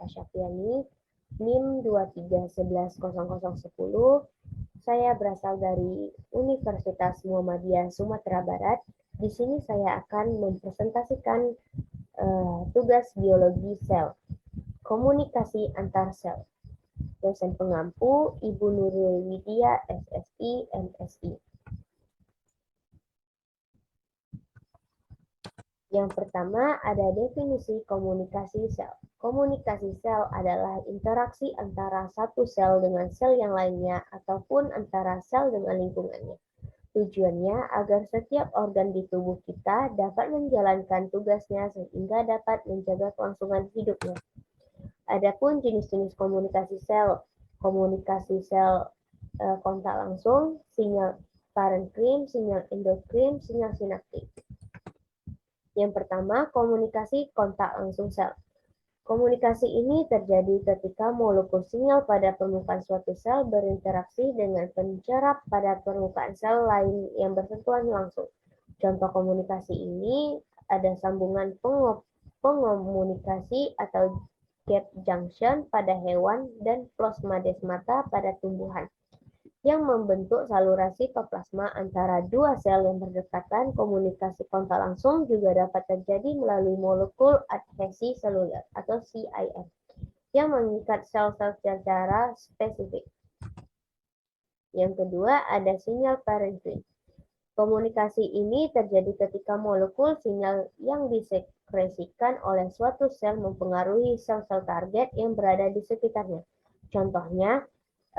Syafiani, NIM 23110010. Saya berasal dari Universitas Muhammadiyah Sumatera Barat. Di sini saya akan mempresentasikan tugas biologi sel, komunikasi antar sel. Dosen pengampu Ibu Nurul Widya, SSI, MSI. Yang pertama ada definisi komunikasi sel. Komunikasi sel adalah interaksi antara satu sel dengan sel yang lainnya ataupun antara sel dengan lingkungannya. Tujuannya agar setiap organ di tubuh kita dapat menjalankan tugasnya sehingga dapat menjaga kelangsungan hidupnya. Adapun jenis-jenis komunikasi sel kontak langsung, sinyal parenkrim, sinyal endokrin, sinyal sinaptik. Yang pertama, komunikasi kontak langsung sel. Komunikasi ini terjadi ketika molekul sinyal pada permukaan suatu sel berinteraksi dengan pencerap pada permukaan sel lain yang bersentuhan langsung. Contoh komunikasi ini ada sambungan pengomunikasi atau gap junction pada hewan dan plasmadesmata pada tumbuhan yang membentuk saluran sitoplasma antara dua sel yang berdekatan. Komunikasi kontak langsung juga dapat terjadi melalui molekul adhesi seluler atau CIS yang mengikat sel-sel secara spesifik. Yang kedua, ada sinyal parenkrim. Komunikasi ini terjadi ketika molekul sinyal yang disekresikan oleh suatu sel mempengaruhi sel-sel target yang berada di sekitarnya. Contohnya,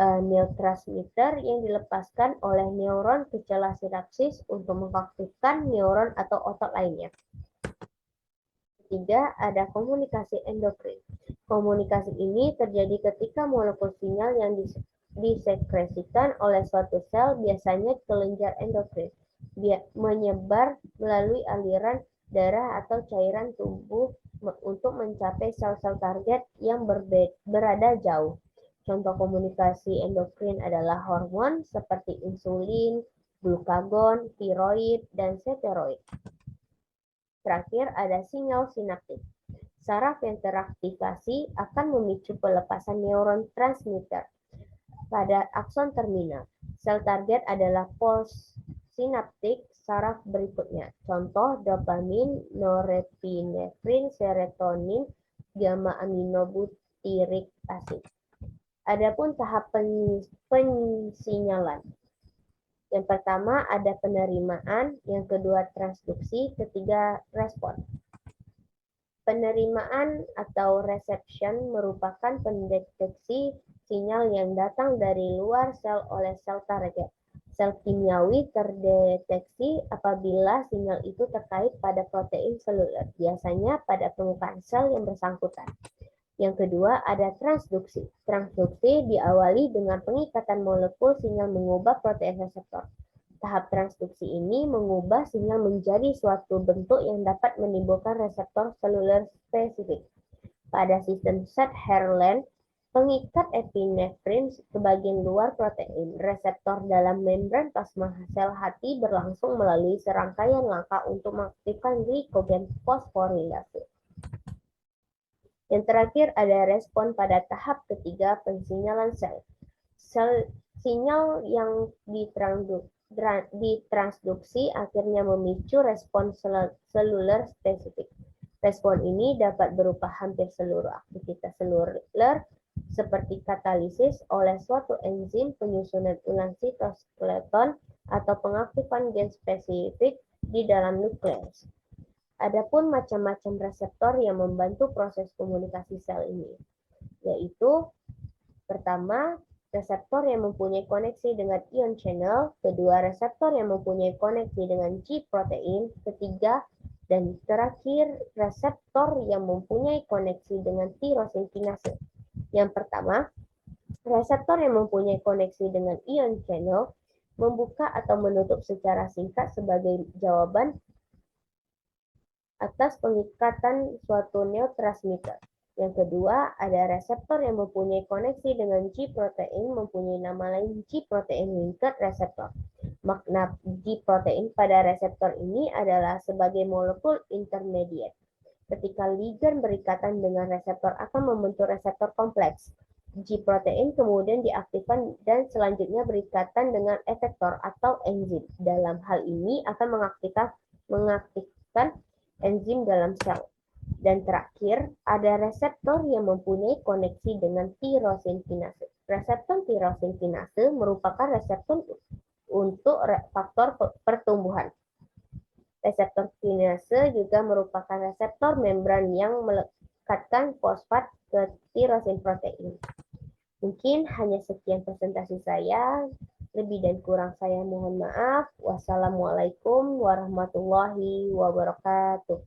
neurotransmitter yang dilepaskan oleh neuron ke celah sinapsis untuk mengaktifkan neuron atau otot lainnya. Ketiga, ada komunikasi endokrin. Komunikasi ini terjadi ketika molekul sinyal yang disekresikan oleh suatu sel, biasanya kelenjar endokrin, menyebar melalui aliran darah atau cairan tubuh untuk mencapai sel-sel target yang berada jauh. Contoh komunikasi endokrin adalah hormon seperti insulin, glukagon, tiroid, dan steroid. Terakhir ada sinyal sinaptik. Saraf yang teraktivasi akan memicu pelepasan neuron transmitter pada akson terminal. Sel target adalah postsinaptik saraf berikutnya. Contoh dopamin, norepinefrin, serotonin, gamma aminobutyric acid. Adapun tahap pensinyalan. Yang pertama ada penerimaan, yang kedua transduksi, ketiga respon. Penerimaan atau reception merupakan pendeteksi sinyal yang datang dari luar sel oleh sel target. Sel kimiawi terdeteksi apabila sinyal itu terkait pada protein seluler, biasanya pada permukaan sel yang bersangkutan. Yang kedua ada transduksi. Transduksi diawali dengan pengikatan molekul sinyal mengubah protein reseptor. Tahap transduksi ini mengubah sinyal menjadi suatu bentuk yang dapat menimbulkan reseptor seluler spesifik. Pada sistem Sutherland, pengikat epinefrin ke bagian luar protein reseptor dalam membran plasma sel hati berlangsung melalui serangkaian langkah untuk mengaktifkan glikogen fosforilase. Yang terakhir ada respon pada tahap ketiga pensinyalan sel. Sinyal yang ditransduksi akhirnya memicu respon seluler spesifik. Respon ini dapat berupa hampir seluruh aktivitas seluler seperti katalisis oleh suatu enzim, penyusunan ulang sitoskeleton, atau pengaktifan gen spesifik di dalam nukleus. Adapun macam-macam reseptor yang membantu proses komunikasi sel ini, yaitu pertama, reseptor yang mempunyai koneksi dengan ion channel, kedua, reseptor yang mempunyai koneksi dengan G protein, ketiga, dan terakhir, reseptor yang mempunyai koneksi dengan tirosin kinase. Yang pertama, reseptor yang mempunyai koneksi dengan ion channel membuka atau menutup secara singkat sebagai jawaban atas pengikatan suatu neurotransmitter. Yang kedua, ada reseptor yang mempunyai koneksi dengan G protein, mempunyai nama lain G protein linked reseptor. Makna G protein pada reseptor ini adalah sebagai molekul intermediate. Ketika ligan berikatan dengan reseptor akan membentuk reseptor kompleks. G-protein kemudian diaktifkan dan selanjutnya berikatan dengan efektor atau enzim. Dalam hal ini akan mengaktifkan enzim dalam sel. Dan terakhir, ada reseptor yang mempunyai koneksi dengan tirosin kinase. Reseptor tirosin kinase merupakan reseptor untuk faktor pertumbuhan. Reseptor kinase juga merupakan reseptor membran yang melekatkan fosfat ke tirosin protein. Mungkin hanya sekian presentasi saya. Lebih dan kurang saya mohon maaf. Wassalamualaikum warahmatullahi wabarakatuh.